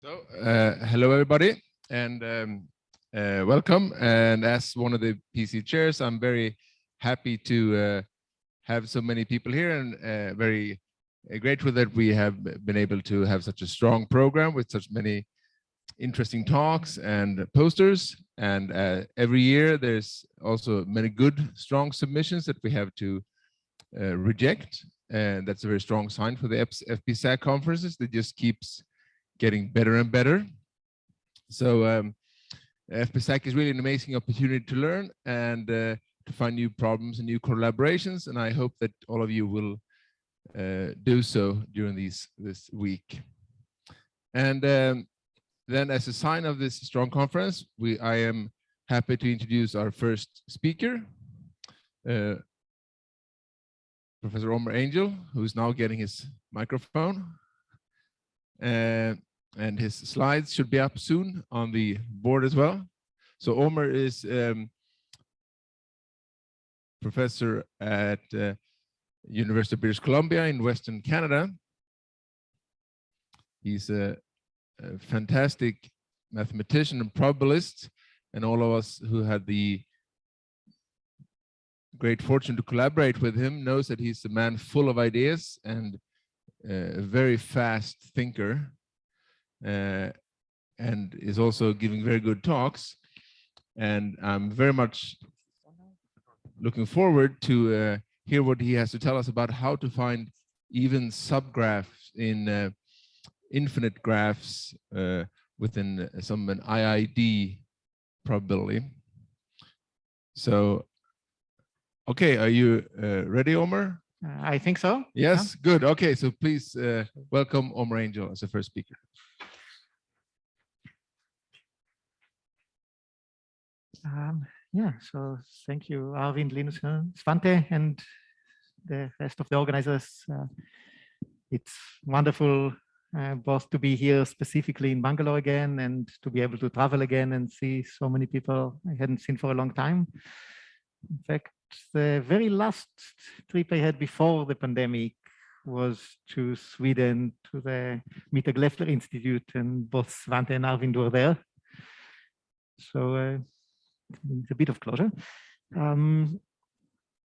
So, hello everybody, and welcome. And as one of the PC chairs, I'm very happy to have so many people here, and very grateful that we have been able to have such a strong program with such many interesting talks and posters. And every year there's also many good, strong submissions that we have to reject. And that's a very strong sign for the FPSAC conferences. That just keeps getting better and better. So FPSAC is really an amazing opportunity to learn and to find new problems and new collaborations. And I hope that all of you will do so during this week. And then as a sign of this strong conference, I am happy to introduce our first speaker, Professor Omer Angel, who is now getting his microphone. And his slides should be up soon on the board as well. So Omer is professor at University of British Columbia in Western Canada. He's a fantastic mathematician and probabilist, and all of us who had the great fortune to collaborate with him knows that he's a man full of ideas and a very fast thinker, and is also giving very good talks. And I'm very much looking forward to hear what he has to tell us about how to find even subgraphs in infinite graphs within an IID probability. So, okay, are you ready, Omer? I think so. Yes, yeah. Good. Okay, so please welcome Omer Angel as the first speaker. So thank you, Arvind, Linus, Svante, and the rest of the organizers. It's wonderful both to be here specifically in Bangalore again and to be able to travel again and see so many people I hadn't seen for a long time. In fact, the very last trip I had before the pandemic was to Sweden, to the Mita Gleffler Institute, and both Svante and Arvind were there. So it's a bit of closure.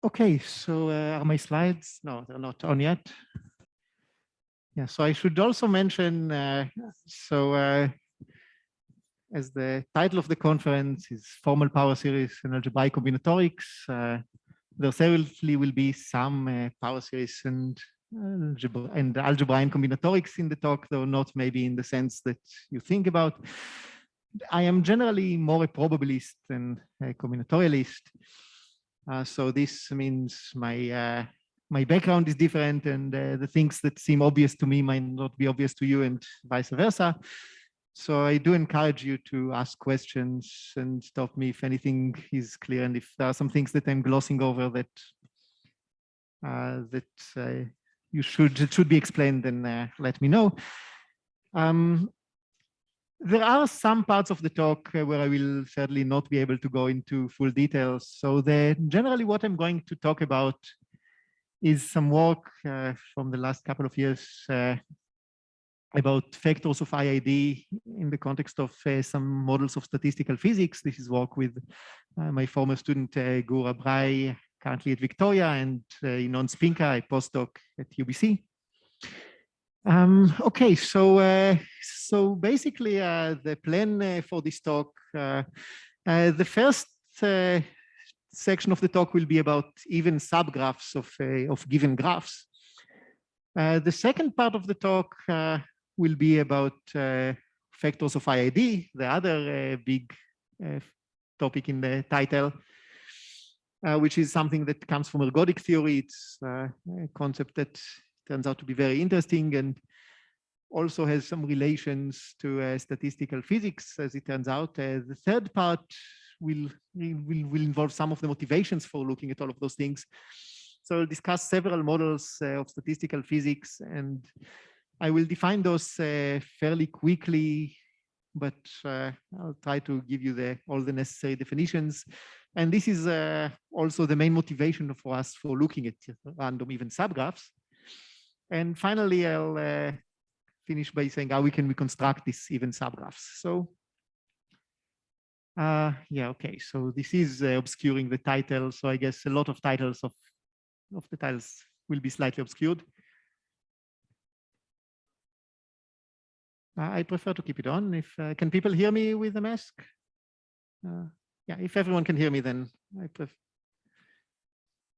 Okay, so are my slides? No, they're not on yet. Yeah, so I should also mention, as the title of the conference is Formal Power Series and Algebraic Combinatorics, there certainly will be some power series and algebra and combinatorics in the talk, though not maybe in the sense that you think about. I am generally more a probabilist than a combinatorialist. So this means my background is different, and the things that seem obvious to me might not be obvious to you, and vice versa. So I do encourage you to ask questions and stop me if anything is clear, and if there are some things that I'm glossing over that should be explained, then let me know. There are some parts of the talk where I will certainly not be able to go into full details. So generally what I'm going to talk about is some work from the last couple of years about factors of IID in the context of some models of statistical physics. This is work with my former student Gourab, currently at Victoria, and Yinon Spinka, a postdoc at UBC. Okay, so basically the plan for this talk, the first section of the talk will be about even subgraphs of given graphs. The second part of the talk will be about factors of IID, the other big topic in the title, which is something that comes from ergodic theory. It's a concept that turns out to be very interesting and also has some relations to statistical physics, as it turns out. The third part will involve some of the motivations for looking at all of those things. So I'll discuss several models of statistical physics, and I will define those fairly quickly, but I'll try to give you all the necessary definitions. And this is also the main motivation for us for looking at random even subgraphs. And finally, I'll finish by saying how we can reconstruct these even subgraphs. So yeah, okay. So this is obscuring the title. So I guess a lot of titles of the titles will be slightly obscured. I prefer to keep it on. If can people hear me with the mask? Yeah, if everyone can hear me, then I prefer.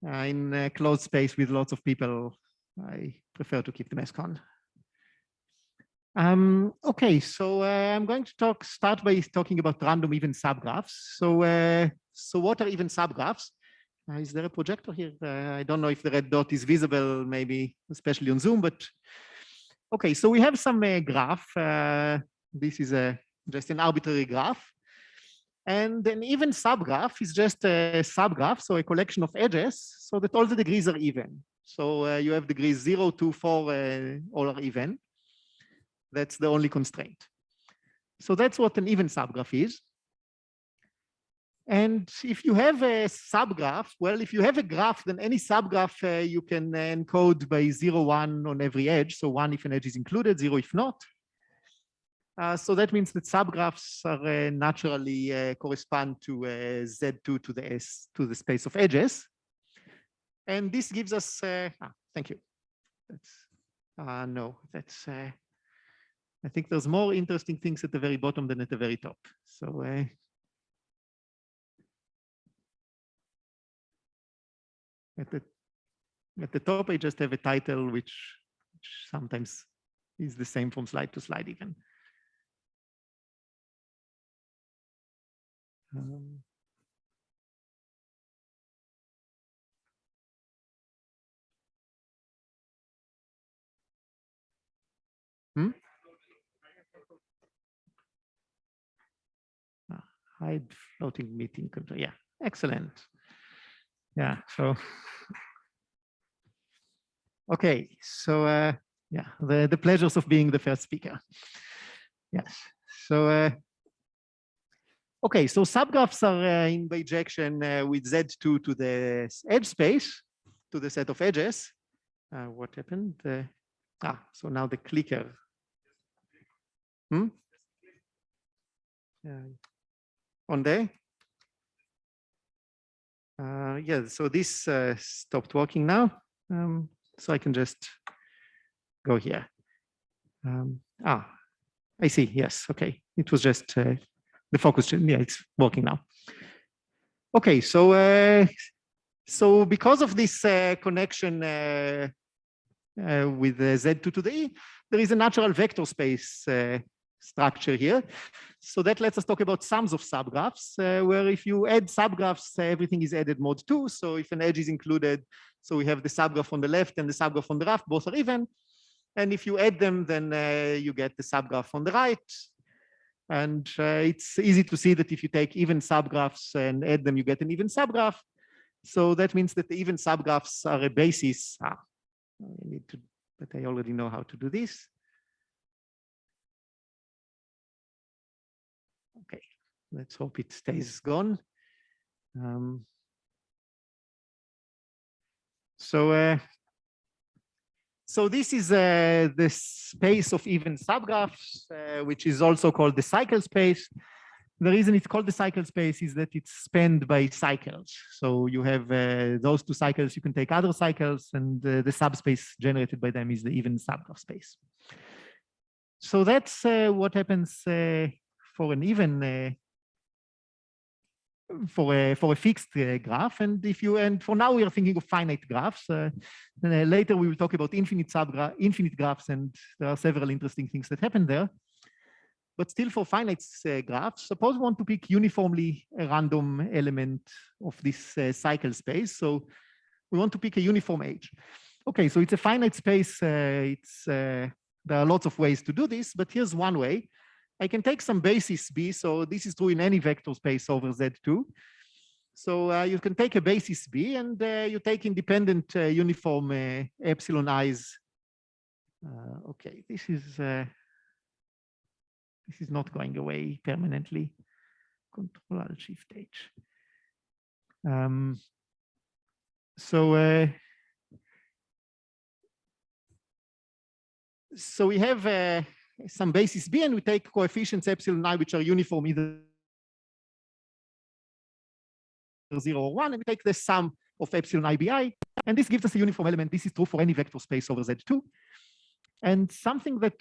In a closed space with lots of people, I prefer to keep the mask on. Okay, so I'm going to start by talking about random even subgraphs. So what are even subgraphs? Is there a projector here? I don't know if the red dot is visible, maybe especially on Zoom, but okay, so we have some graph. This is just an arbitrary graph. And an even subgraph is just a subgraph, so a collection of edges, so that all the degrees are even. So you have degrees 0, 2, 4, all are even. That's the only constraint. So that's what an even subgraph is. And if you have a subgraph, well, if you have a graph, then any subgraph you can encode by 0, 1 on every edge. So 1 if an edge is included, 0 if not. So that means that subgraphs are naturally correspond to Z2 to the space of edges. And this gives us, thank you. That's, no, that's, I think there's more interesting things at the very bottom than at the very top. So at the top, I just have a title, which sometimes is the same from slide to slide even. Hide floating meeting control. Yeah, excellent. Yeah, so okay, so yeah, the pleasures of being the first speaker. Yes, so okay, so subgraphs are in bijection with Z2 to the edge space, to the set of edges. What happened? So now the clicker. On there? Yeah, so this stopped working now. So I can just go here. I see, yes, okay. It was just the focus, yeah, it's working now. Okay, so so because of this connection with Z2 to the E, there is a natural vector space structure here. So that lets us talk about sums of subgraphs, where if you add subgraphs, everything is added mod 2. So if an edge is included, so we have the subgraph on the left and the subgraph on the right, both are even. And if you add them, then you get the subgraph on the right. And it's easy to see that if you take even subgraphs and add them, you get an even subgraph. So that means that the even subgraphs are a basis. I need to, but I already know how to do this. Okay, let's hope it stays gone. So this is the space of even subgraphs, which is also called the cycle space. The reason it's called the cycle space is that it's spanned by cycles. So you have those two cycles, you can take other cycles, and the subspace generated by them is the even subgraph space. So that's what happens for an even for a fixed graph. And if you, and for now we are thinking of finite graphs. Later we will talk about infinite graphs, and there are several interesting things that happen there. But still, for finite graphs, suppose we want to pick uniformly a random element of this cycle space. So we want to pick a uniform age. Okay, so it's a finite space. There are lots of ways to do this, but here's one way. I can take some basis B. So this is true in any vector space over Z2. So you can take a basis B, and you take independent uniform epsilon i's. Okay, this is not going away permanently. Control Alt Shift H. So we have some basis B, and we take coefficients epsilon I, which are uniform either 0 or 1, and we take the sum of epsilon I bi, and this gives us a uniform element. This is true for any vector space over Z2. And something that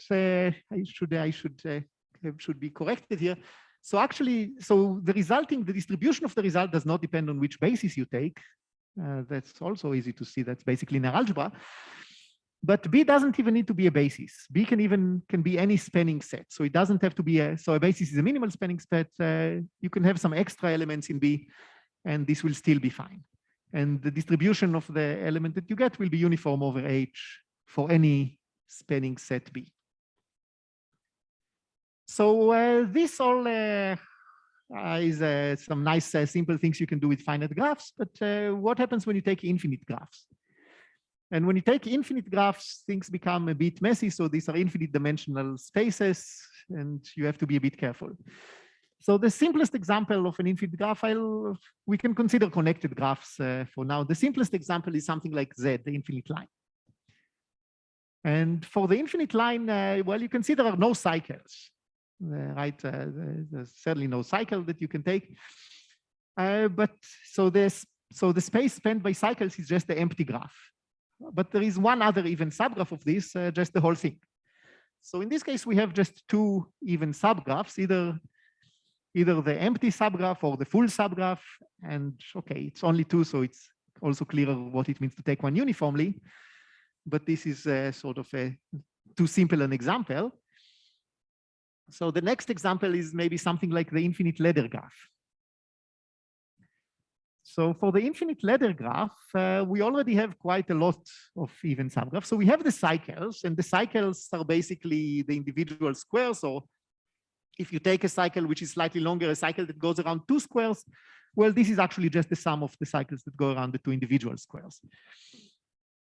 should be corrected here. So actually, the distribution of the result does not depend on which basis you take. That's also easy to see. That's basically linear algebra. But B doesn't even need to be a basis. B can be any spanning set. So it doesn't have to be a basis is a minimal spanning set. You can have some extra elements in B, and this will still be fine. And the distribution of the element that you get will be uniform over H for any spanning set B. So this all is some nice simple things you can do with finite graphs. But what happens when you take infinite graphs? And when you take infinite graphs, things become a bit messy. So these are infinite dimensional spaces, and you have to be a bit careful. So the simplest example of an infinite graph, we can consider connected graphs for now. The simplest example is something like Z, the infinite line. And for the infinite line, well, you can see there are no cycles, right? There's certainly no cycle that you can take. So the space spanned by cycles is just the empty graph. But there is one other even subgraph of this, just the whole thing. So in this case, we have just two even subgraphs, either the empty subgraph or the full subgraph. And okay, it's only two, so it's also clearer what it means to take one uniformly. But this is sort of too simple an example. So the next example is maybe something like the infinite ladder graph. So for the infinite ladder graph, we already have quite a lot of even subgraphs. So we have the cycles, and the cycles are basically the individual squares. Or if you take a cycle which is slightly longer, a cycle that goes around 2 squares, well, this is actually just the sum of the cycles that go around the 2 individual squares.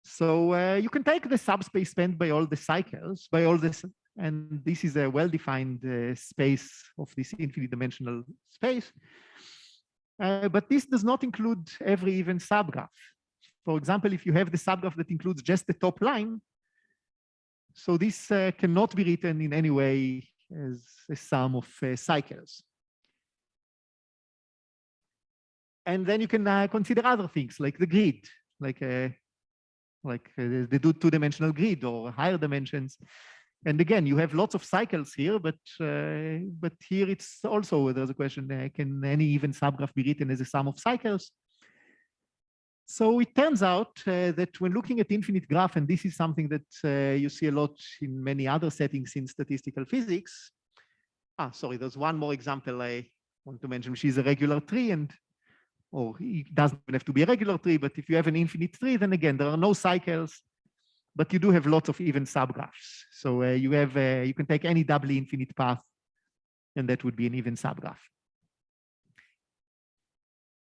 So you can take the subspace spanned by all the cycles, by all this, and this is a well-defined space of this infinite dimensional space. But this does not include every even subgraph. For example, if you have the subgraph that includes just the top line, so this cannot be written in any way as a sum of cycles. And then you can consider other things like the grid, like the two-dimensional grid or higher dimensions. And again, you have lots of cycles here, but here it's also, there's a question, can any even subgraph be written as a sum of cycles? So it turns out that when looking at infinite graph, and this is something that you see a lot in many other settings in statistical physics. Sorry, there's one more example I want to mention, which is a regular tree, or it doesn't even have to be a regular tree, but if you have an infinite tree, then again, there are no cycles, but you do have lots of even subgraphs. So you can take any doubly infinite path, and that would be an even subgraph.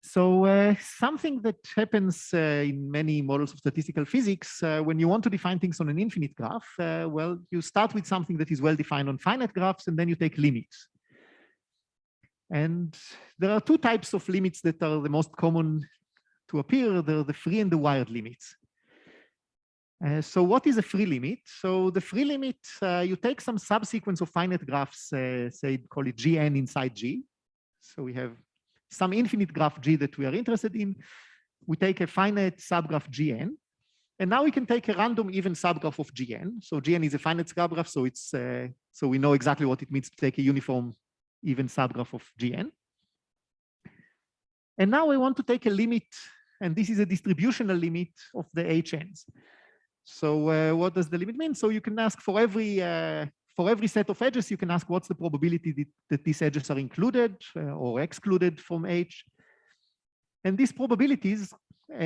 So something that happens in many models of statistical physics, when you want to define things on an infinite graph, well, you start with something that is well defined on finite graphs, and then you take limits. And there are two types of limits that are the most common to appear. They're the free and the wired limits. So what is a free limit? So the free limit, you take some subsequence of finite graphs, say, call it Gn inside G. So we have some infinite graph G that we are interested in. We take a finite subgraph Gn. And now we can take a random even subgraph of Gn. So Gn is a finite subgraph, so it's so we know exactly what it means to take a uniform even subgraph of Gn. And now I want to take a limit, and this is a distributional limit of the Hns. So what does the limit mean? So you can ask for every set of edges, you can ask what's the probability that these edges are included or excluded from H. And these probabilities,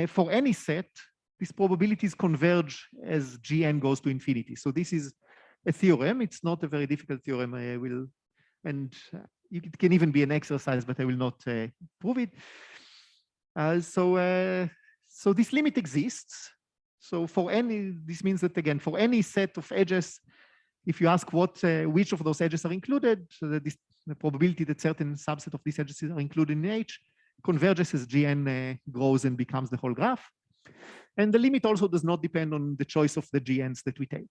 for any set, these probabilities converge as Gn goes to infinity. So this is a theorem. It's not a very difficult theorem. It can even be an exercise, but I will not prove it. So this limit exists. So this means that again, for any set of edges, if you ask which of those edges are included, so that the probability that certain subset of these edges are included in H converges as Gn grows and becomes the whole graph. And the limit also does not depend on the choice of the Gns that we take.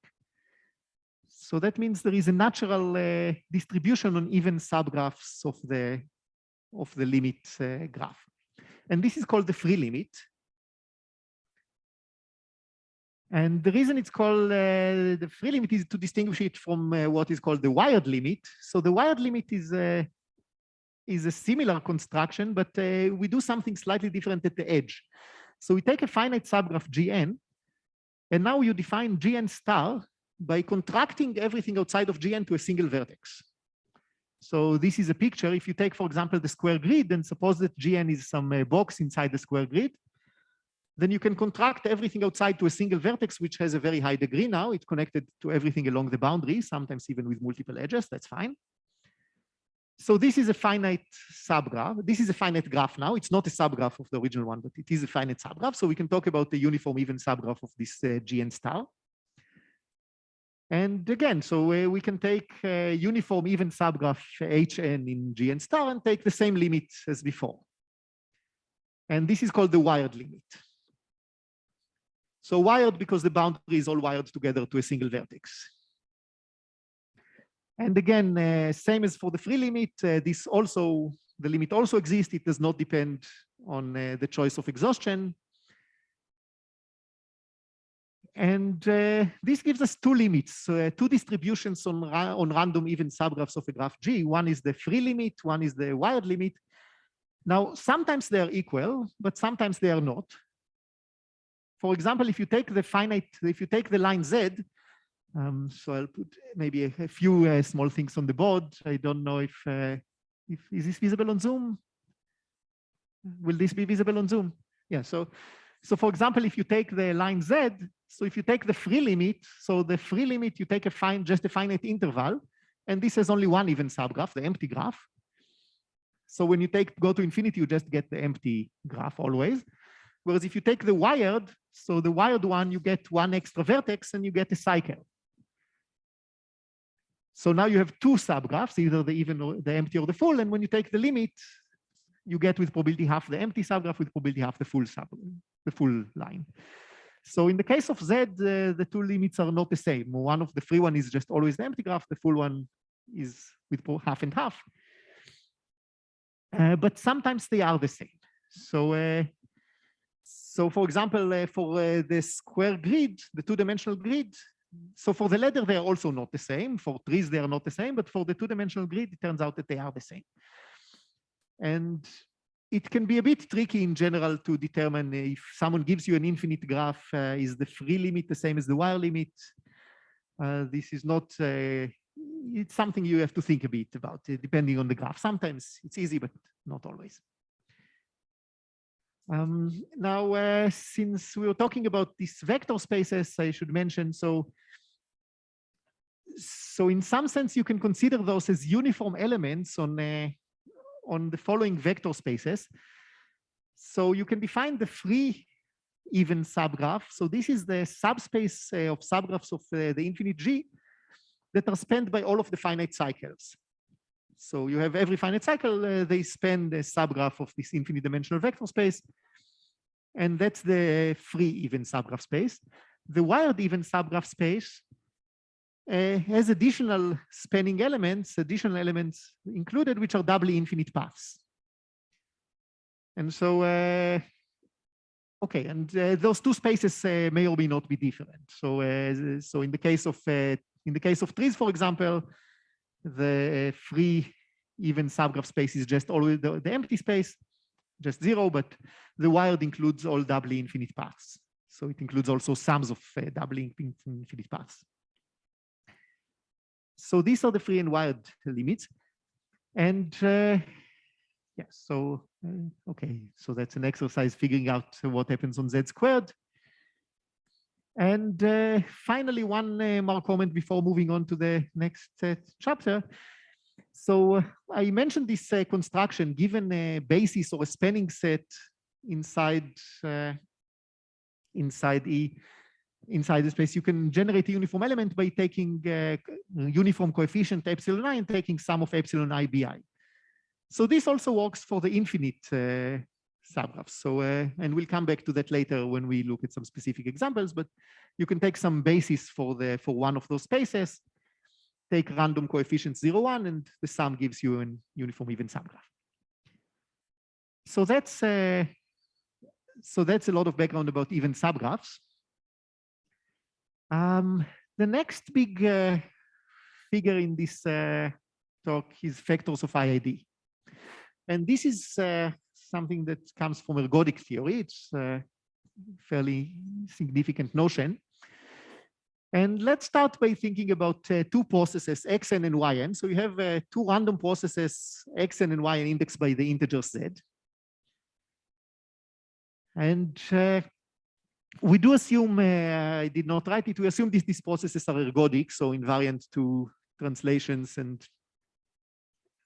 So that means there is a natural distribution on even subgraphs of the limit graph. And this is called the free limit. And the reason it's called the free limit is to distinguish it from what is called the wired limit. So the wired limit is a similar construction, but we do something slightly different at the edge. So we take a finite subgraph Gn, and now you define Gn star by contracting everything outside of Gn to a single vertex. So this is a picture. If you take, for example, the square grid, and suppose that Gn is some box inside the square grid, then you can contract everything outside to a single vertex, which has a very high degree now. It's connected to everything along the boundary, sometimes even with multiple edges. That's fine. So this is a finite subgraph. This is a finite graph now. It's not a subgraph of the original one, but it is a finite subgraph. So we can talk about the uniform even subgraph of this Gn star. And again, so we can take uniform even subgraph Hn in Gn star and take the same limit as before. And this is called the wired limit. So wired because the boundary is all wired together to a single vertex. And again, same as for the free limit, the limit also exists. It does not depend on the choice of exhaustion. And this gives us two limits, two distributions on random even subgraphs of a graph G. One is the free limit, one is the wired limit. Now, sometimes they are equal, but sometimes they are not. For example, if you take the line Z, so I'll put maybe a few small things on the board. I don't know if is this visible on Zoom? Will this be visible on Zoom? Yeah, so for example, if you take the line Z, so if you take the free limit, so the free limit, you take just a finite interval, and this has only one even subgraph, the empty graph. So when you go to infinity, you just get the empty graph always. Whereas if you take the wired, so the wired one, you get one extra vertex and you get a cycle. So now you have two subgraphs, either the even or the empty or the full. And when you take the limit, you get with probability half the empty subgraph, with probability half the full line. So in the case of Z, the two limits are not the same. One of the free one is just always the empty graph. The full one is with half and half. But sometimes they are the same. So for example, for the square grid, the two-dimensional grid, so for the ladder, they are also not the same. For trees, they are not the same. But for the two-dimensional grid, it turns out that they are the same. And it can be a bit tricky in general to determine if someone gives you an infinite graph, is the free limit the same as the wire limit? This is not, it's something you have to think a bit about, depending on the graph. Sometimes it's easy, but not always. Now, since we were talking about these vector spaces, I should mention, so in some sense, you can consider those as uniform elements on the following vector spaces. So you can define the free even subgraph. So this is the subspace of subgraphs of the infinite G that are spanned by all of the finite cycles. So you have every finite cycle, they span the subgraph of this infinite dimensional vector space. And that's the free even subgraph space. The wired even subgraph space has additional spanning elements, included, which are doubly infinite paths. And so, okay, and those two spaces may or may not be different. So, so in the case of trees, for example, the free even subgraph space is just always the empty space, just zero, but the wired includes all doubly infinite paths. So it includes also sums of doubly infinite paths. So these are the free and wired limits. And yes, so, okay, so that's an exercise figuring out what happens on Z squared. And finally, one more comment before moving on to the next chapter. So I mentioned this construction, given a basis or a spanning set inside inside the space, you can generate a uniform element by taking uniform coefficient epsilon I and taking sum of epsilon I bi. So this also works for the infinite subgraphs. So and we'll come back to that later when we look at some specific examples. But you can take some basis for one of those spaces, take random coefficients 0, 1, and the sum gives you an uniform even subgraph. So that's a lot of background about even subgraphs. The next big figure in this talk is factors of IID. And this is something that comes from ergodic theory. It's a fairly significant notion. And let's start by thinking about two processes, xn and yn. So you have two random processes, xn and yn, indexed by the integer z. And we do assume, I did not write it, we assume these processes are ergodic, so invariant to translations and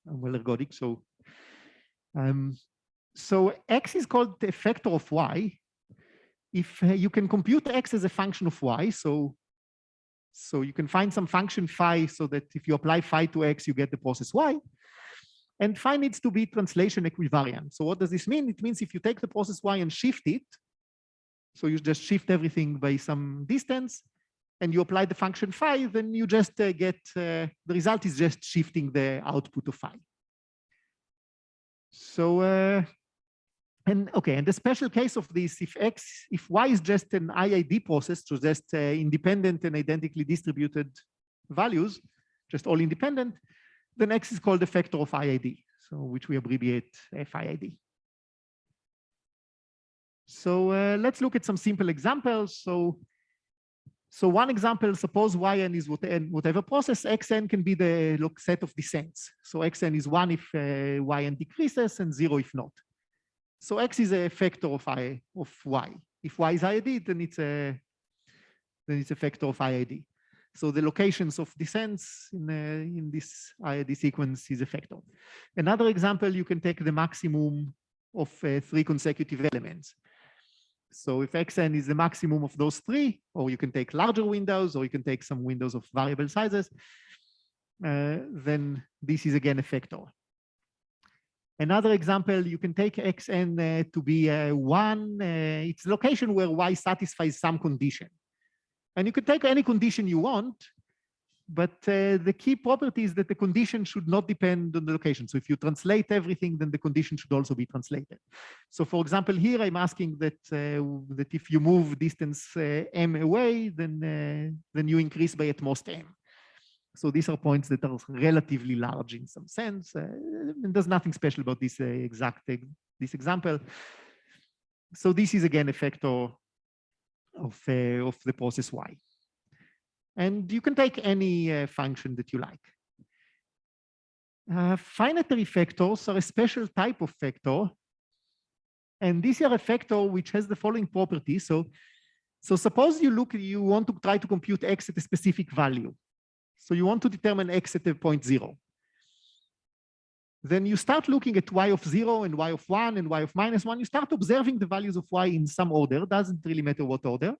well, ergodic. So x is called a factor of y. If you can compute x as a function of y, so you can find some function phi so that if you apply phi to x, you get the process y. And phi needs to be translation equivariant. So what does this mean? It means if you take the process y and shift it, so you just shift everything by some distance, and you apply the function phi, then you just get, the result is just shifting the output of phi. So, and the special case of this, if y is just an IID process, so just independent and identically distributed values, just all independent, then x is called the factor of IID, so which we abbreviate FIID. So let's look at some simple examples. So one example, suppose yn is whatever process, xn can be the set of descents. So xn is 1 if yn decreases and 0 if not. So x is a factor of y. If y is IID, then it's a factor of IID. So the locations of descents in this IID sequence is a factor. Another example, you can take the maximum of 3 consecutive elements. So if xn is the maximum of those 3, or you can take larger windows, or you can take some windows of variable sizes, then this is again a factor. Another example, you can take xn to be 1. It's a location where y satisfies some condition. And you can take any condition you want, but the key property is that the condition should not depend on the location. So if you translate everything, then the condition should also be translated. So for example, here I'm asking that that if you move distance m away, then you increase by at most m. So these are points that are relatively large in some sense. And there's nothing special about this this example. So this is again a factor of the process y. And you can take any function that you like. Finitary factors are a special type of factor. And these are a factor which has the following property. So suppose you want to try to compute x at a specific value. So you want to determine x at a point 0. Then you start looking at y of 0 and y of 1 and y of -1. You start observing the values of y in some order. Doesn't really matter what order.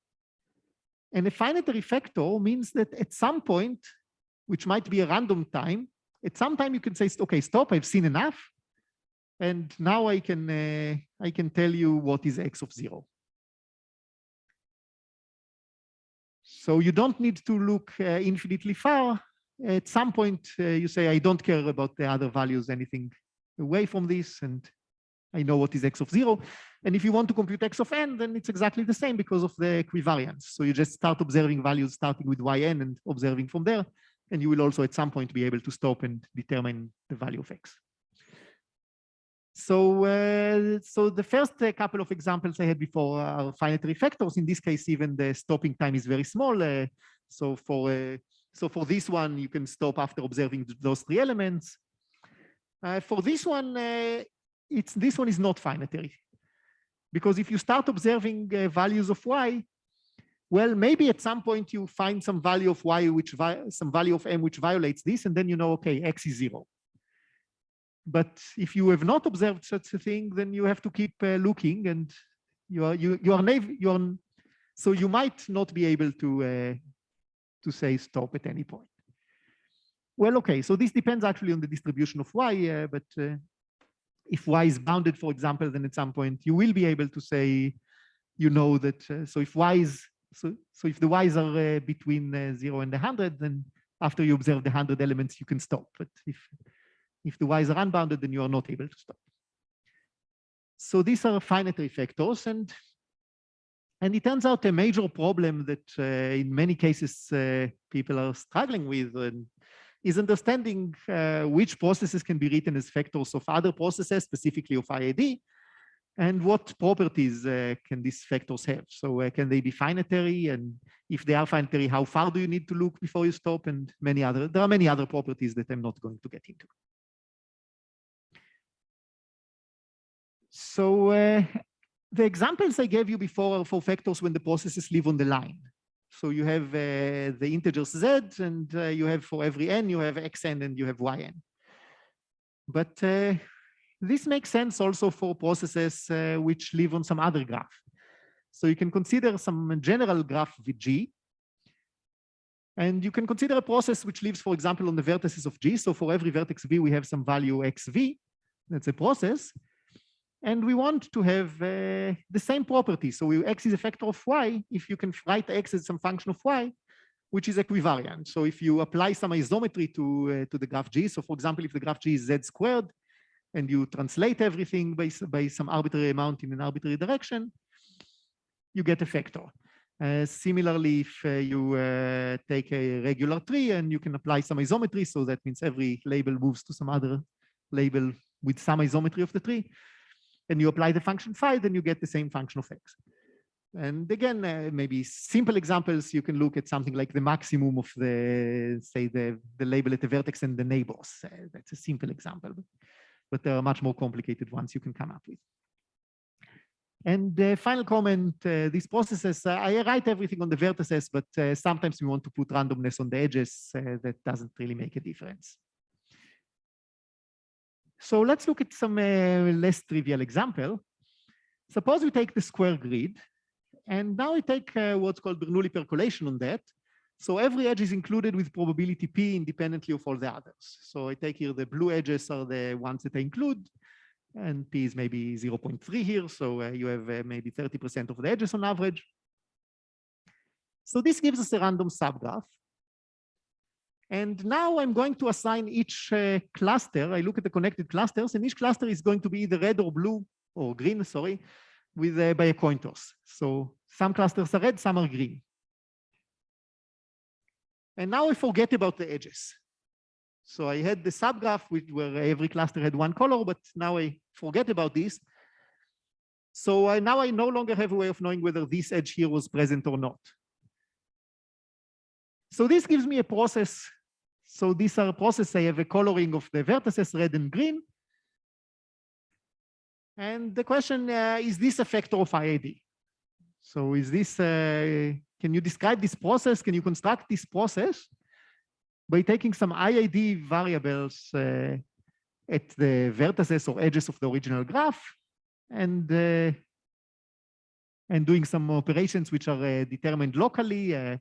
And a finitary factor means that at some point, which might be a random time, at some time you can say, okay, stop, I've seen enough. And now I can tell you what is x of 0. So you don't need to look infinitely far. At some point, you say, I don't care about the other values, anything away from this, and I know what is x of 0. And if you want to compute x of n, then it's exactly the same because of the equivariance. So you just start observing values starting with yn and observing from there. And you will also at some point be able to stop and determine the value of x. So the first couple of examples I had before are finitary factors. In this case, even the stopping time is very small. So for this one, you can stop after observing those 3 elements. For this one, this one is not finitary. Because if you start observing values of y, well, maybe at some point you find some value of y, some value of m which violates this, and then you know, okay, x is 0. But if you have not observed such a thing, then you have to keep looking, and so you might not be able to say stop at any point. Well, okay, so this depends actually on the distribution of y, but if y is bounded, for example, then at some point you will be able to say, you know that, so if y is, so if the y's are between 0 and 100, then after you observe the 100 elements, you can stop. But if the y's are unbounded, then you are not able to stop. So these are finite factors, and it turns out a major problem that in many cases people are struggling with is understanding which processes can be written as factors of other processes, specifically of IID, and what properties can these factors have. So can they be finitary? And if they are finitary, how far do you need to look before you stop? And there are many other properties that I'm not going to get into. So the examples I gave you before are for factors when the processes live on the line. So you have the integers z, and you have for every n, you have xn and you have yn. But this makes sense also for processes which live on some other graph. So you can consider some general graph with G. And you can consider a process which lives, for example, on the vertices of G. So for every vertex V, we have some value xv. That's a process. And we want to have the same property. So x is a factor of y if you can write x as some function of y, which is equivariant. So if you apply some isometry to the graph G, so for example, if the graph G is z squared, and you translate everything by some arbitrary amount in an arbitrary direction, you get a factor. Similarly, if you take a regular tree and you can apply some isometry, so that means every label moves to some other label with some isometry of the tree, and you apply the function phi, then you get the same function of x. And again, maybe simple examples, you can look at something like the maximum of say the label at the vertex and the neighbors. That's a simple example. But there are much more complicated ones you can come up with. And the final comment, these processes, I write everything on the vertices, but sometimes we want to put randomness on the edges. That doesn't really make a difference. So let's look at some less trivial example. Suppose we take the square grid, and now we take what's called Bernoulli Percolation on that. So every edge is included with probability p independently of all the others. So I take here the blue edges are the ones that I include, and p is maybe 0.3 here. So you have maybe 30% of the edges on average. So this gives us a random subgraph. And now I'm going to assign each cluster. I look at the connected clusters, and each cluster is going to be either red or blue or green, sorry, with by a coin toss. So some clusters are red, some are green. And now I forget about the edges. So I had the subgraph where every cluster had one color, but now I forget about this. So now I no longer have a way of knowing whether this edge here was present or not. So this gives me a process. So these are processes. I have a coloring of the vertices, red and green. And the question, is this a factor of IID? So is this, can you describe this process? Can you construct this process by taking some IID variables at the vertices or edges of the original graph and doing some operations which are determined locally?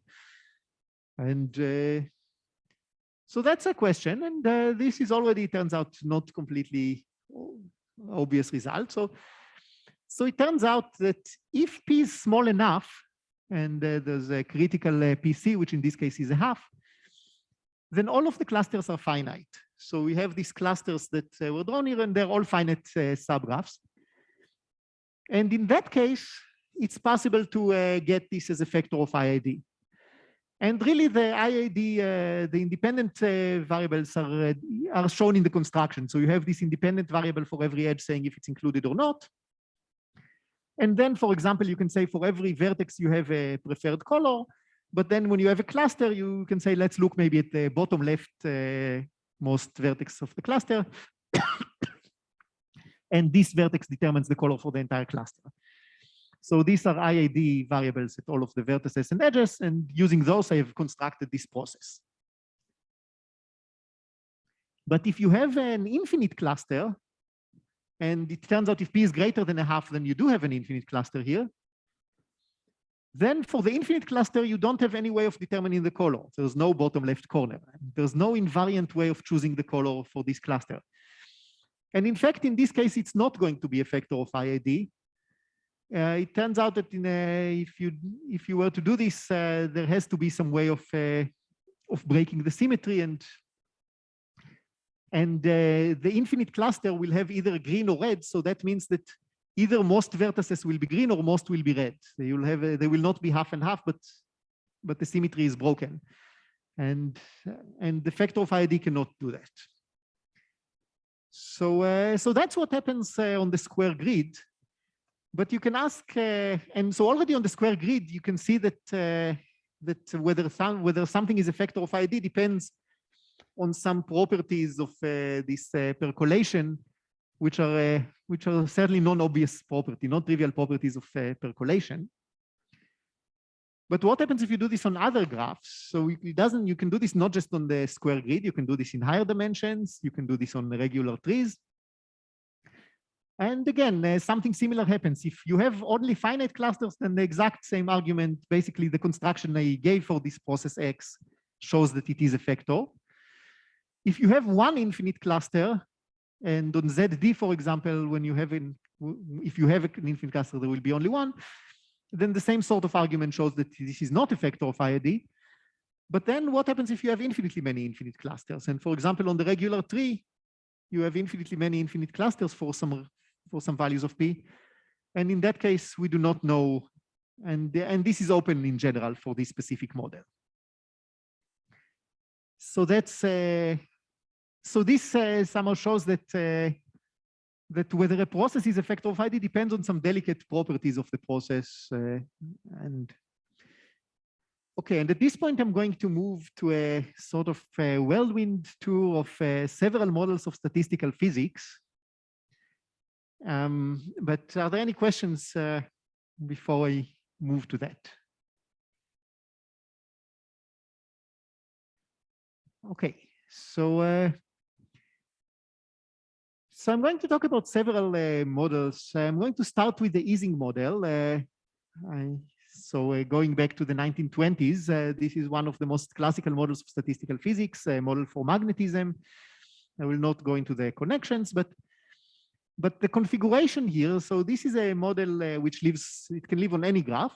So that's a question. And this is already, turns out, not completely obvious result. So it turns out that if p is small enough, and there's a critical PC, which in this case is a half, then all of the clusters are finite. So we have these clusters that were drawn here, and they're all finite subgraphs. And in that case, it's possible to get this as a factor of IID. And really, the IID, the independent variables are shown in the construction. So you have this independent variable for every edge saying if it's included or not. And then, for example, you can say for every vertex, you have a preferred color. But then when you have a cluster, you can say, let's look maybe at the bottom left most vertex of the cluster. And this vertex determines the color for the entire cluster. So these are IID variables at all of the vertices and edges. And using those, I have constructed this process. But if you have an infinite cluster, and it turns out if p is greater than a half, then you do have an infinite cluster here. Then for the infinite cluster, you don't have any way of determining the color. There's no bottom left corner. There's no invariant way of choosing the color for this cluster. And in fact, in this case, it's not going to be a factor of IID. It turns out that if you were to do this, there has to be some way of breaking the symmetry, and the infinite cluster will have either green or red. So that means that either most vertices will be green or most will be red. They will not be half and half, but the symmetry is broken, and the factor of IID cannot do that. So that's what happens on the square grid. But you can ask, and so already on the square grid, you can see that whether something is a factor of IID depends on some properties of this percolation, which are certainly non-obvious property, non-trivial properties of percolation. But what happens if you do this on other graphs? So you can do this not just on the square grid, you can do this in higher dimensions, you can do this on regular trees. And again, something similar happens. If you have only finite clusters, then the exact same argument, basically the construction I gave for this process X shows that it is a factor. If you have one infinite cluster, and on ZD, for example, if you have an infinite cluster, there will be only one, then the same sort of argument shows that this is not a factor of IID. But then what happens if you have infinitely many infinite clusters? And for example, on the regular tree, you have infinitely many infinite clusters for some values of P. And in that case, we do not know. And this is open in general for this specific model. So that's this somehow shows that whether a process is a factor of IID depends on some delicate properties of the process. Okay, and at this point, I'm going to move to a sort of a whirlwind tour of several models of statistical physics. But are there any questions before I move to that? Okay, so I'm going to talk about several models. I'm going to start with the Ising model. Going back to the 1920s, this is one of the most classical models of statistical physics, a model for magnetism. I will not go into the connections, but the configuration here, so this is a model which it can live on any graph.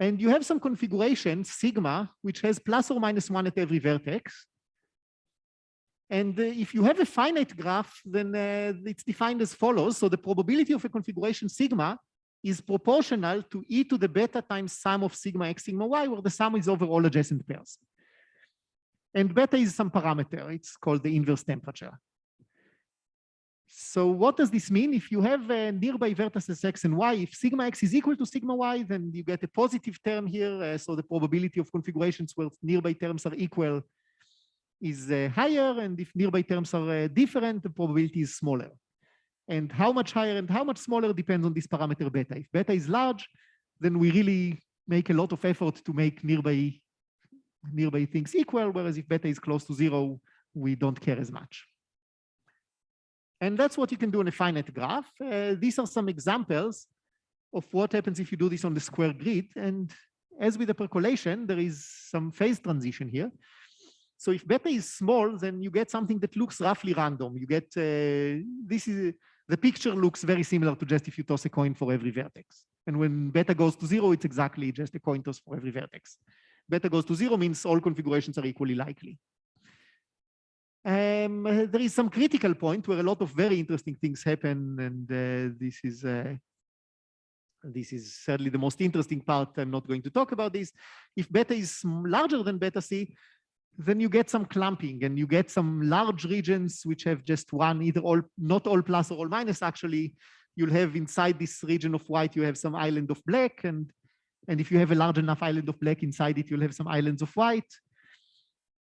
And you have some configuration, sigma, which has plus or minus 1 at every vertex. And if you have a finite graph, then it's defined as follows. So the probability of a configuration sigma is proportional to e to the beta times sum of sigma x, sigma y, where the sum is over all adjacent pairs. And beta is some parameter. It's called the inverse temperature. So what does this mean? If you have nearby vertices x and y, if sigma x is equal to sigma y, then you get a positive term here. So the probability of configurations where nearby terms are equal is higher. And if nearby terms are different, the probability is smaller. And how much higher and how much smaller depends on this parameter beta. If beta is large, then we really make a lot of effort to make nearby things equal, whereas if beta is close to 0, we don't care as much. And that's what you can do on a finite graph. These are some examples of what happens if you do this on the square grid. And as with the percolation, there is some phase transition here. So if beta is small, then you get something that looks roughly random. You get, the picture looks very similar to just if you toss a coin for every vertex. And when beta goes to 0, it's exactly just a coin toss for every vertex. Beta goes to 0 means all configurations are equally likely. There is some critical point where a lot of very interesting things happen, and this is certainly the most interesting part. I'm not going to talk about this. If beta is larger than beta C, then you get some clumping, and you get some large regions which have just one, either all, not all plus or all minus. Actually, you'll have inside this region of white, you have some island of black, and if you have a large enough island of black inside it, you'll have some islands of white.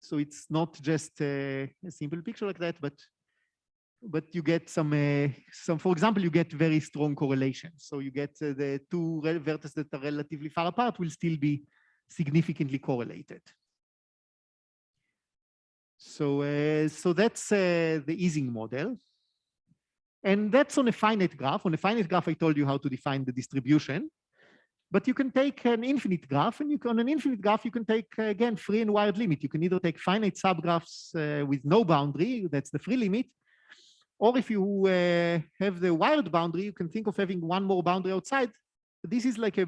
So it's not just a simple picture like that, but you get some, for example, you get very strong correlation. So you get the two vertices that are relatively far apart will still be significantly correlated. So that's the Ising model. And that's on a finite graph. On a finite graph, I told you how to define the distribution. But you can take an infinite graph, and on an infinite graph, you can take, again, free and wired limit. You can either take finite subgraphs with no boundary, that's the free limit, or if you have the wired boundary, you can think of having one more boundary outside. This is like a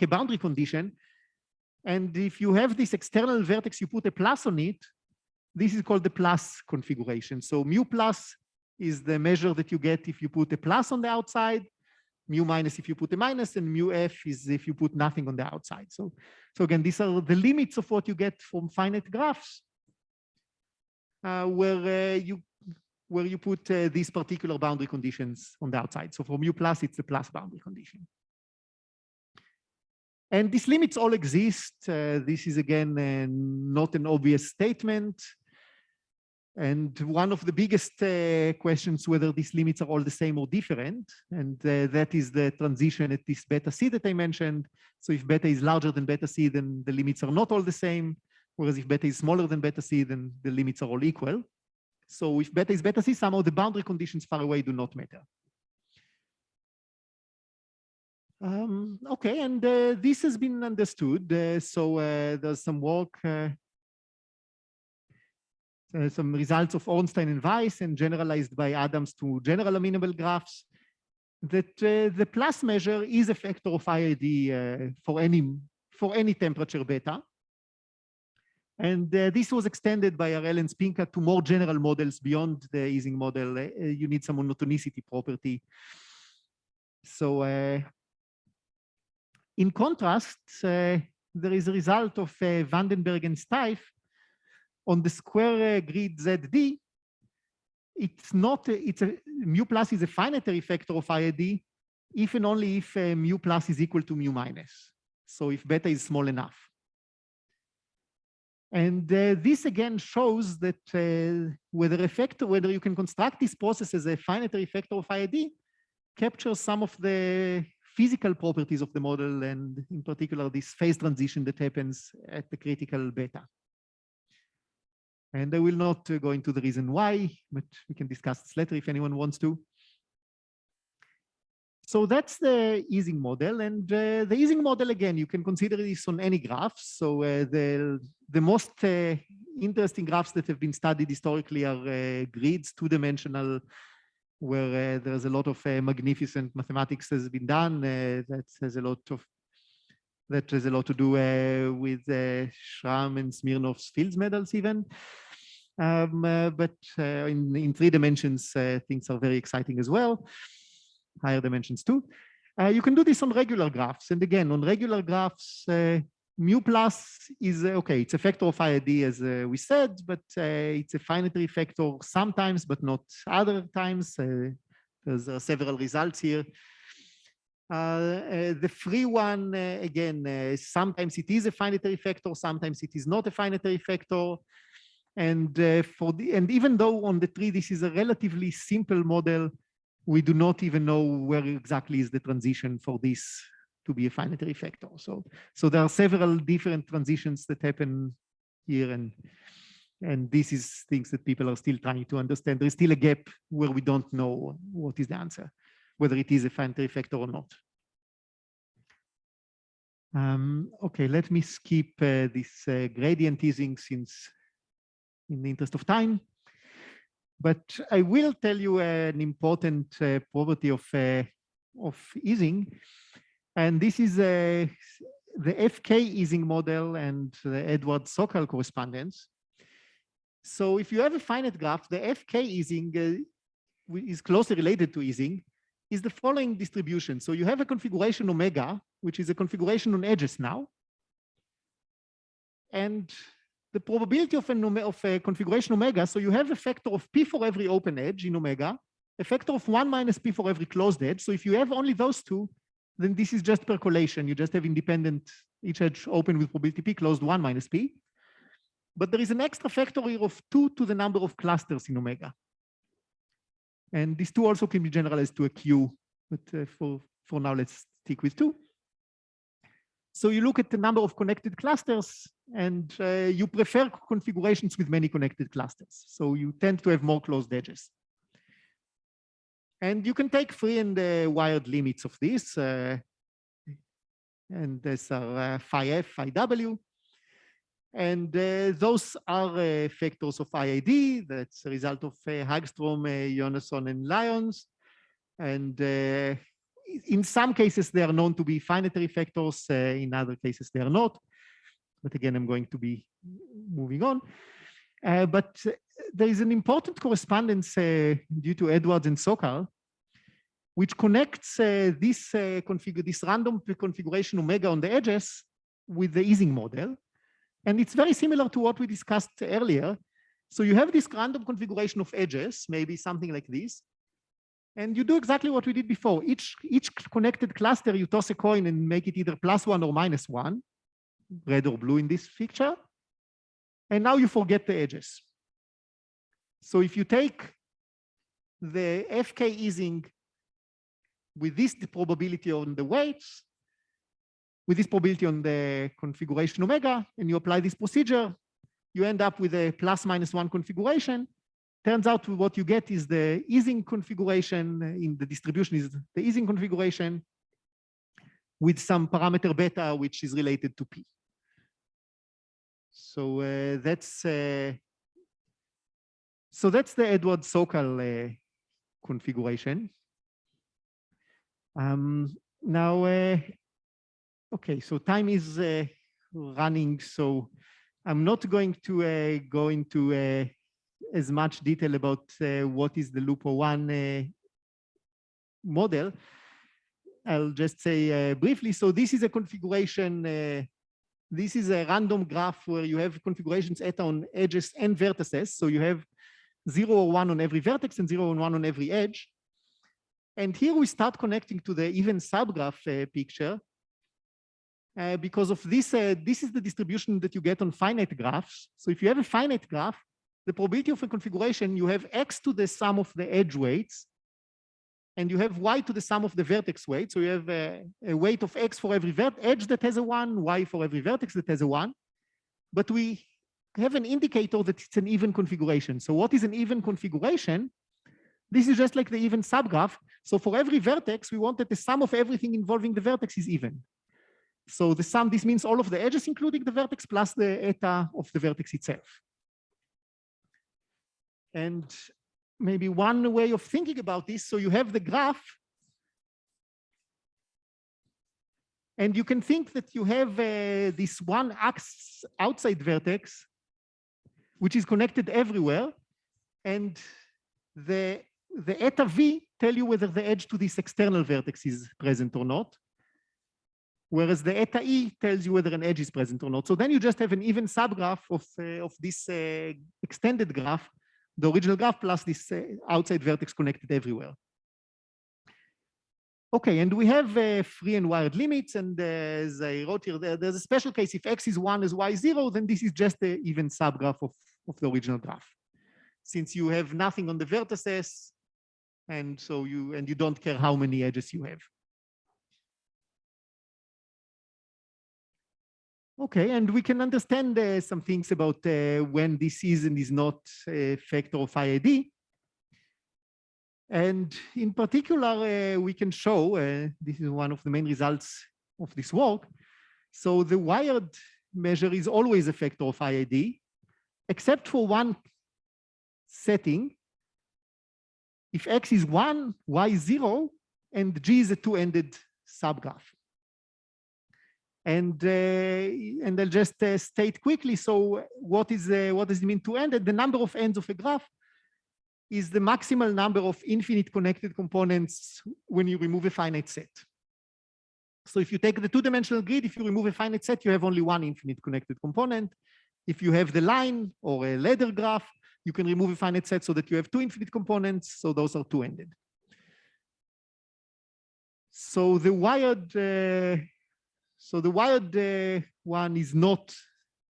boundary condition. And if you have this external vertex, you put a plus on it, this is called the plus configuration. So mu plus is the measure that you get if you put a plus on the outside, mu minus if you put a minus, and mu f is if you put nothing on the outside. So again, these are the limits of what you get from finite graphs, where you put these particular boundary conditions on the outside. So for mu plus, it's a plus boundary condition. And these limits all exist. This is, again, not an obvious statement. And one of the biggest questions, whether these limits are all the same or different. And that is the transition at this beta c that I mentioned. So if beta is larger than beta c, then the limits are not all the same. Whereas if beta is smaller than beta c, then the limits are all equal. So if beta is beta c, somehow the boundary conditions far away do not matter. Okay, and this has been understood. So there's some work, some results of Ornstein and Weiss and generalized by Adams to general amenable graphs, that the plus measure is a factor of IID for any temperature beta. And this was extended by RL and Spinka to more general models beyond the Ising model. You need some monotonicity property. So in contrast, there is a result of Vandenberg and Steiff on the square grid ZD. It's not, mu plus is a finitary factor of IID, if and only if mu plus is equal to mu minus. So if beta is small enough. And this again shows that whether you can construct this process as a finitary factor of IID captures some of the physical properties of the model, and in particular, this phase transition that happens at the critical beta. And I will not go into the reason why, but we can discuss this later if anyone wants to. So that's the Ising model. And the Ising model, again, you can consider this on any graphs. So the most interesting graphs that have been studied historically are grids, two-dimensional, where there's a lot of magnificent mathematics has been done. That has a lot to do with Schramm and Smirnov's Fields medals even. But in 3 dimensions, things are very exciting as well. Higher dimensions too. You can do this on regular graphs. And again, on regular graphs, mu plus is, okay, it's a factor of IID as we said, but it's a finitary factor sometimes, but not other times. There's several results here. The free one, again, sometimes it is a finitary factor, sometimes it is not a finitary factor. And even though on the tree, this is a relatively simple model, we do not even know where exactly is the transition for this to be a finitary factor. So there are several different transitions that happen here, and this is things that people are still trying to understand. There is still a gap where we don't know what is the answer, whether it is a finitary factor or not. Okay, let me skip this gradient teasing since in the interest of time. But I will tell you an important property of Ising. And this is the FK Ising model and the Edwards-Sokal correspondence. So if you have a finite graph, the FK Ising is closely related to Ising, is the following distribution. So you have a configuration omega, which is a configuration on edges now. And the probability of a configuration omega, so you have a factor of p for every open edge in omega, a factor of 1 minus p for every closed edge. So if you have only those two, then this is just percolation. You just have independent, each edge open with probability p, closed 1 minus p. But there is an extra factor here of 2 to the number of clusters in omega. And these 2 also can be generalized to a q, but for now, let's stick with 2. So you look at the number of connected clusters, and you prefer configurations with many connected clusters. So you tend to have more closed edges. And you can take free and wired limits of this. And these are phi f, phi w. And those are factors of IID. That's a result of Hagstrom, Jonasson, and Lyons. And in some cases, they are known to be finitary factors. In other cases, they are not. But again, I'm going to be moving on. But there is an important correspondence due to Edwards and Sokal, which connects this random configuration omega on the edges with the Ising model. And it's very similar to what we discussed earlier. So you have this random configuration of edges, maybe something like this. And you do exactly what we did before. Each connected cluster, you toss a coin and make it either +1 or -1, red or blue in this picture. And now you forget the edges. So if you take the FK Ising with this probability on the weights, with this probability on the configuration omega, and you apply this procedure, you end up with a +-1 configuration. Turns out what you get is the Ising configuration in the distribution is the Ising configuration with some parameter beta, which is related to P. So that's the Edwards-Sokal configuration. Now, okay, so time is running, so I'm not going to go into as much detail about what is the Lupo-1 model. I'll just say briefly, so this is a configuration, this is a random graph where you have configurations eta on edges and vertices. So you have 0 or 1 on every vertex and 0 and 1 on every edge. And here we start connecting to the even subgraph picture. Because of this, this is the distribution that you get on finite graphs. So if you have a finite graph, the probability of a configuration, you have x to the sum of the edge weights, and you have y to the sum of the vertex weight. So you have a weight of x for every edge that has a 1, y for every vertex that has a 1. But we have an indicator that it's an even configuration. So what is an even configuration? This is just like the even subgraph. So for every vertex, we want that the sum of everything involving the vertex is even. So the sum, this means all of the edges, including the vertex, plus the eta of the vertex itself. And maybe one way of thinking about this, so you have the graph, and you can think that you have this one axis outside vertex, which is connected everywhere, and the eta v tell you whether the edge to this external vertex is present or not, whereas the eta e tells you whether an edge is present or not. So then you just have an even subgraph of this extended graph, the original graph plus this outside vertex connected everywhere. Okay, and we have free and wired limits, and as I wrote here, there's a special case. If x is 1 as y is 0, then this is just the even subgraph of the original graph. Since you have nothing on the vertices, and so you don't care how many edges you have. Okay, and we can understand some things about when this is and is not a factor of IID. And in particular, we can show, this is one of the main results of this work. So the wired measure is always a factor of IID, except for one setting. If x is 1, y is 0, and g is a two-ended subgraph. And I'll just state quickly. So what does it mean two-ended? The number of ends of a graph is the maximal number of infinite connected components when you remove a finite set. So if you take the two-dimensional grid, if you remove a finite set, you have only one infinite connected component. If you have the line or a ladder graph, you can remove a finite set so that you have two infinite components. So those are two-ended. So the wired one is not,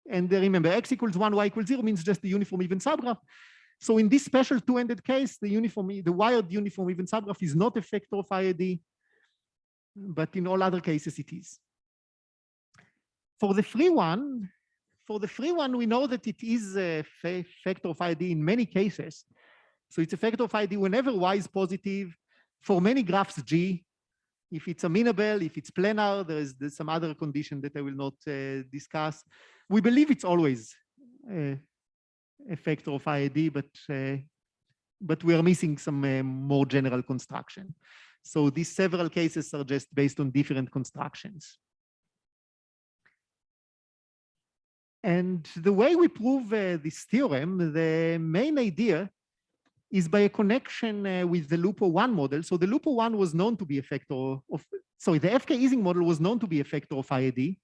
and remember, x equals 1, y equals 0 means just the uniform even subgraph. So in this special two-ended case, the wired uniform even subgraph is not a factor of IID, but in all other cases it is. For the free one, we know that it is a factor of IID in many cases. So it's a factor of IID whenever y is positive for many graphs G. If it's amenable, if it's planar, there's some other condition that I will not discuss. We believe it's always a factor of IID, but we are missing some more general construction. So these several cases are just based on different constructions. And the way we prove this theorem, the main idea is by a connection with the Lupo-1 model. So the Lupo-1 was known to be a factor of, sorry, the FK Ising model was known to be a factor of IID.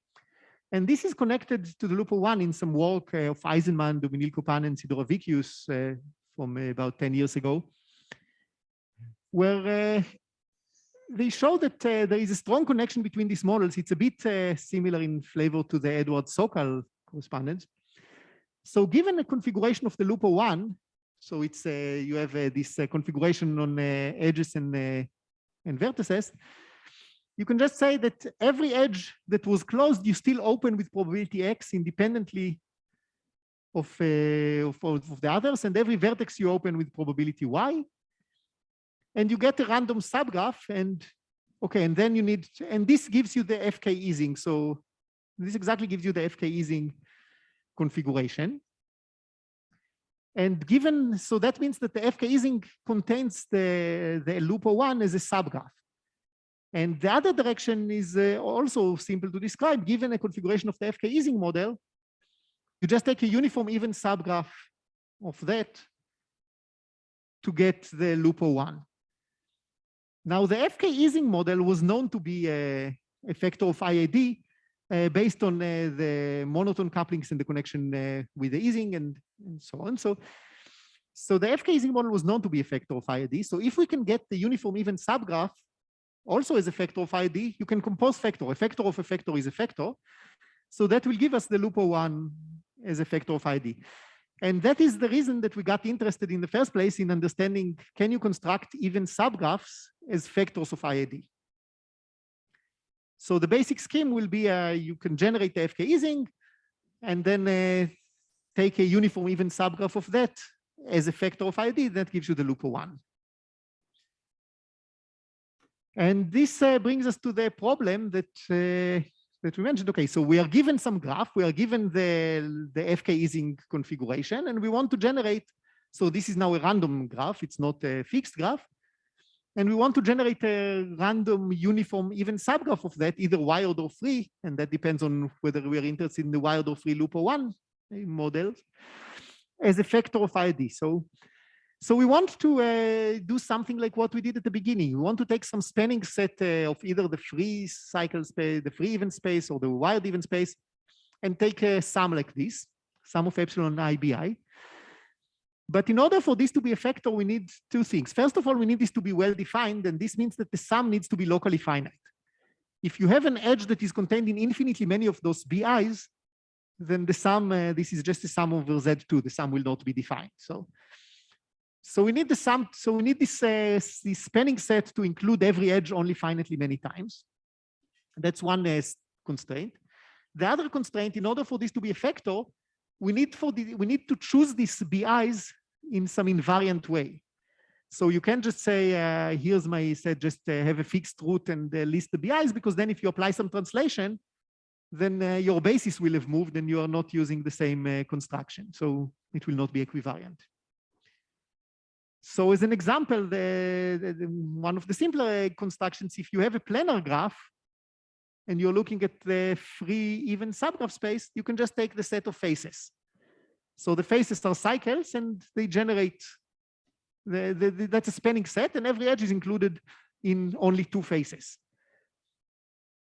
And this is connected to the Lupo-1 in some work of Eisenman, Dominique Kopan, and Sidorovicius from about 10 years ago, where they show that there is a strong connection between these models. It's a bit similar in flavor to the Edward Sokal correspondence. So given a configuration of the Lupo-1, so it's you have this configuration on edges and vertices, you can just say that every edge that was closed, you still open with probability X independently of the others, and every vertex you open with probability Y. And you get a random subgraph, and okay, and then you need, and this gives you the FK Ising. So this exactly gives you the FK Ising configuration. And given, so that means that the FK Ising contains the Lupo-1 as a subgraph. And the other direction is also simple to describe. Given a configuration of the FK Ising model, you just take a uniform even subgraph of that to get the Lupo-1. Now, the FK Ising model was known to be a factor of IID based on the monotone couplings and the connection with the Ising and so on. So the FK Ising model was known to be a factor of IID. So if we can get the uniform even subgraph also as a factor of IID, you can compose factor. A factor of a factor is a factor. So that will give us the Lupo-1 as a factor of IID. And that is the reason that we got interested in the first place in understanding, can you construct even subgraphs as factors of IID? So the basic scheme will be you can generate the FK Ising and then take a uniform even subgraph of that as a factor of IID. That gives you the Lupo-1. And this brings us to the problem that we mentioned. Okay, so we are given some graph, we are given the FK Ising configuration, and we want to generate, so this is now a random graph, it's not a fixed graph, and we want to generate a random uniform even subgraph of that, either wired or free, and that depends on whether we are interested in the wired or free Lupo-1 models, as a factor of IID. So we want to do something like what we did at the beginning. We want to take some spanning set of either the free cycle space, the free even space, or the wired even space, and take a sum like this, sum of epsilon IBI. But in order for this to be a factor, we need two things. First of all, we need this to be well defined, and this means that the sum needs to be locally finite. If you have an edge that is contained in infinitely many of those BIs, then the sum, this is just a sum over Z2, the sum will not be defined. So we need the sum, so we need this spanning set to include every edge only finitely many times. That's one constraint. The other constraint, in order for this to be a factor, we need to choose these BIs in some invariant way. So you can't just say, here's my set, just have a fixed root and list the BIs, because then if you apply some translation, then your basis will have moved and you are not using the same construction. So it will not be equivariant. So as an example, one of the simpler constructions, if you have a planar graph and you're looking at the free even subgraph space, you can just take the set of faces. So the faces are cycles and they generate, that's a spanning set, and every edge is included in only two faces.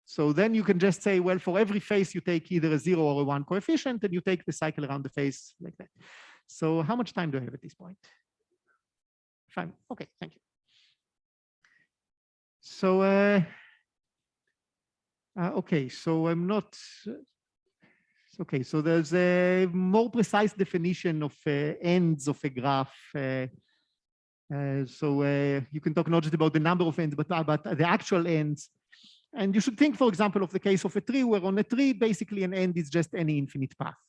So then you can just say, well, for every face, you take either a 0 or a 1 coefficient, and you take the cycle around the face like that. So how much time do I have at this point? Fine. Okay, thank you. So, okay, so I'm not, okay, so there's a more precise definition of ends of a graph. So you can talk not just about the number of ends, but about the actual ends. And you should think, for example, of the case of a tree, where on a tree, basically an end is just any infinite path.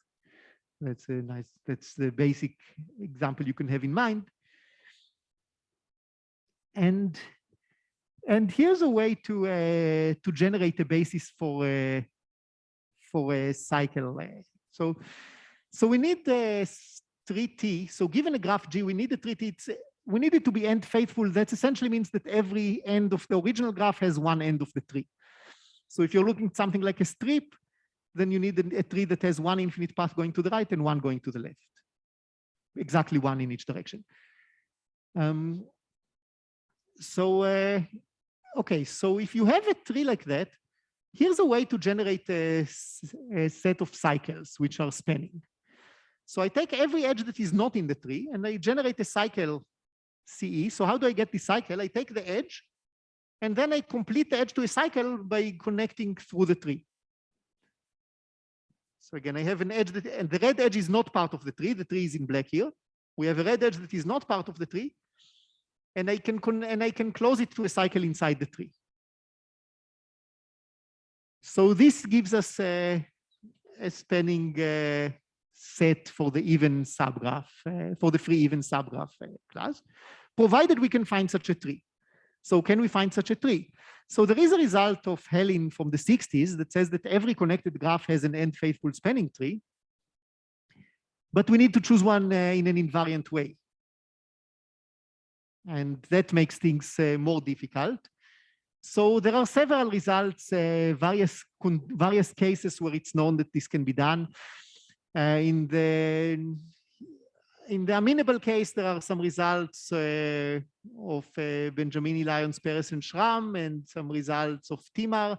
That's a nice, that's the basic example you can have in mind. And here's a way to generate a basis for a cycle. So we need the 3T. So given a graph G, we need a 3T. We need it to be end faithful. That essentially means that every end of the original graph has one end of the tree. So if you're looking at something like a strip, then you need a tree that has one infinite path going to the right and one going to the left. Exactly one in each direction. Okay, so if you have a tree like that, here's a way to generate a set of cycles which are spanning. So I take every edge that is not in the tree and I generate a cycle CE. So how do I get the cycle? I take the edge and then I complete the edge to a cycle by connecting through the tree. So again, I have an edge that, and the red edge is not part of the tree. The tree is in black here. We have a red edge that is not part of the tree. And I can close it to a cycle inside the tree. So this gives us a spanning set for the even subgraph, for the free even subgraph class, provided we can find such a tree. So can we find such a tree? So there is a result of Helin from the 60s that says that every connected graph has an end faithful spanning tree, but we need to choose one in an invariant way. And that makes things more difficult. So there are several results, various cases where it's known that this can be done. In the amenable case, there are some results of Benjamini, Lyons, Perez, and Schramm, and some results of Timar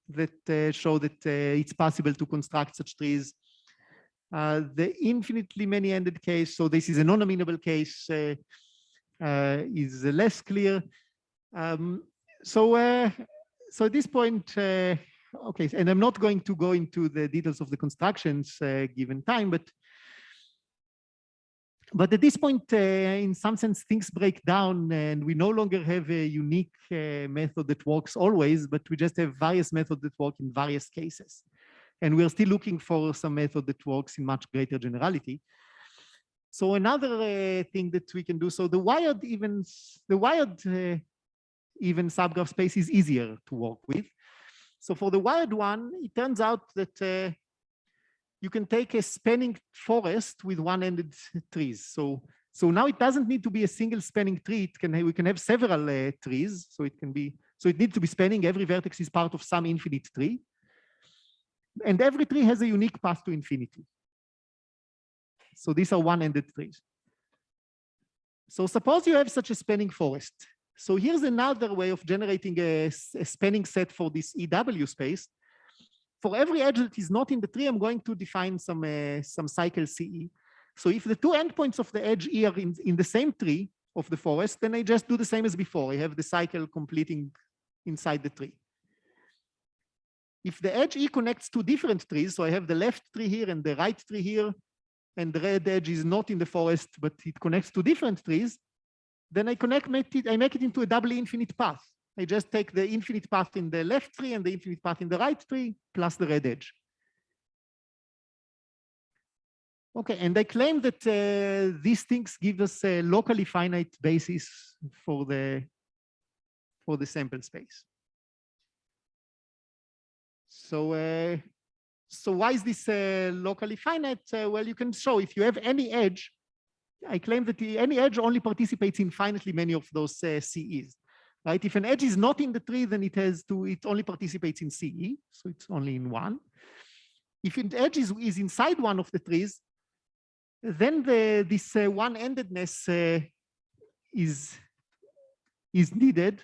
that show that it's possible to construct such trees. The infinitely many-ended case, so this is a non-amenable case, is less clear. So at this point, okay, and I'm not going to go into the details of the constructions given time, but at this point, in some sense, things break down and we no longer have a unique method that works always, but we just have various methods that work in various cases. And we're still looking for some method that works in much greater generality. So another thing that we can do, so the wired even subgraph space is easier to work with. So for the wired one, it turns out that you can take a spanning forest with one-ended trees. So now it doesn't need to be a single spanning tree. We can have several trees. So it needs to be spanning. Every vertex is part of some infinite tree. And every tree has a unique path to infinity. So these are one-ended trees. So suppose you have such a spanning forest. So here's another way of generating a spanning set for this EW space. For every edge that is not in the tree, I'm going to define some cycle CE. So if the two endpoints of the edge E are in the same tree of the forest, then I just do the same as before. I have the cycle completing inside the tree. If the edge E connects two different trees, so I have the left tree here and the right tree here, and the red edge is not in the forest, but it connects to different trees, then I make it into a doubly infinite path. I just take the infinite path in the left tree and the infinite path in the right tree, plus the red edge. Okay, and I claim that these things give us a locally finite basis for the sample space. So why is this locally finite? Well, you can show if you have any edge, I claim that any edge only participates in finitely many of those CEs, right? If an edge is not in the tree, then it only participates in CE, so it's only in one. If an edge is inside one of the trees, then this one-endedness is needed.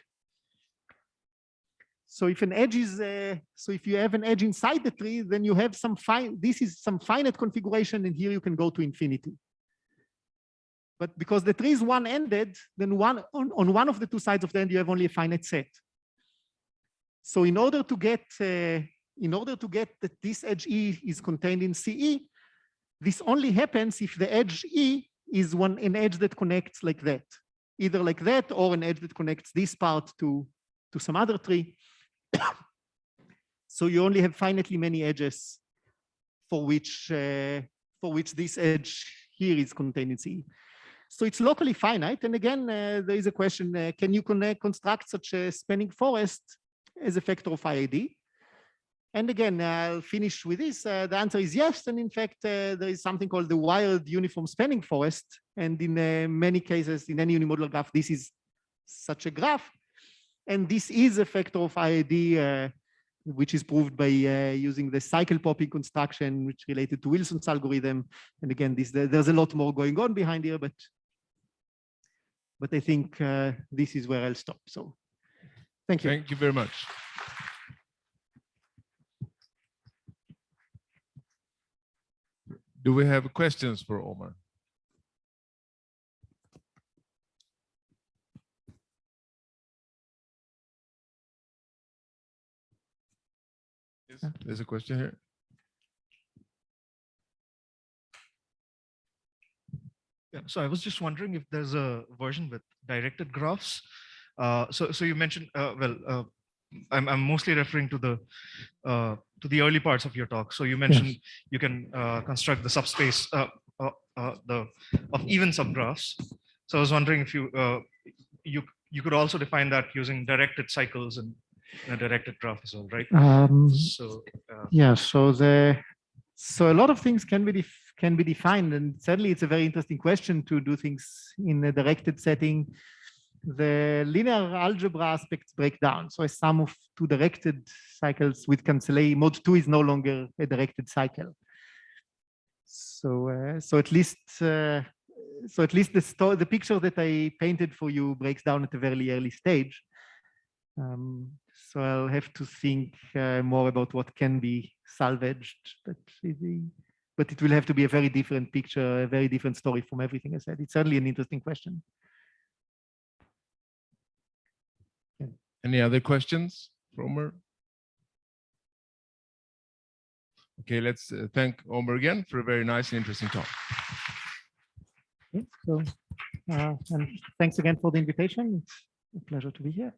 So if an edge is, so if you have an edge inside the tree, then you have this is some finite configuration, and here you can go to infinity. But because the tree is one-ended, then on one of the two sides of the end, you have only a finite set. So in order to get that this edge E is contained in CE, this only happens if the edge E is an edge that connects like that, either like that or an edge that connects this part to some other tree. So you only have finitely many edges for which this edge here is contained in CE. So it's locally finite. And again, there is a question, can you construct such a spanning forest as a factor of IID? And again, I'll finish with this. The answer is yes. And in fact, there is something called the wired uniform spanning forest. And in many cases, in any unimodular graph, this is such a graph. And this is a factor of IID which is proved by using the cycle popping construction, which related to Wilson's algorithm. And again, there's a lot more going on behind here, but I think this is where I'll stop. So thank you. Thank you very much. Do we have questions for Omer? Yes, there's a question here. Yeah, so I was just wondering if there's a version with directed graphs. So you mentioned, I'm mostly referring to the early parts of your talk. So you mentioned yes, you can construct the subspace of even subgraphs. So I was wondering if you could also define that using directed cycles and a directed graph as well, right? Yeah. So a lot of things can be defined, and certainly it's a very interesting question to do things in a directed setting. The linear algebra aspects break down. So a sum of two directed cycles with cancellation, mod 2 is no longer a directed cycle. So at least the picture that I painted for you breaks down at a very early stage. So I'll have to think more about what can be salvaged, but it will have to be a very different picture, a very different story from everything I said. It's certainly an interesting question. Any other questions for Omer? Okay, let's thank Omer again for a very nice and interesting talk. Okay, so, and thanks again for the invitation. It's a pleasure to be here.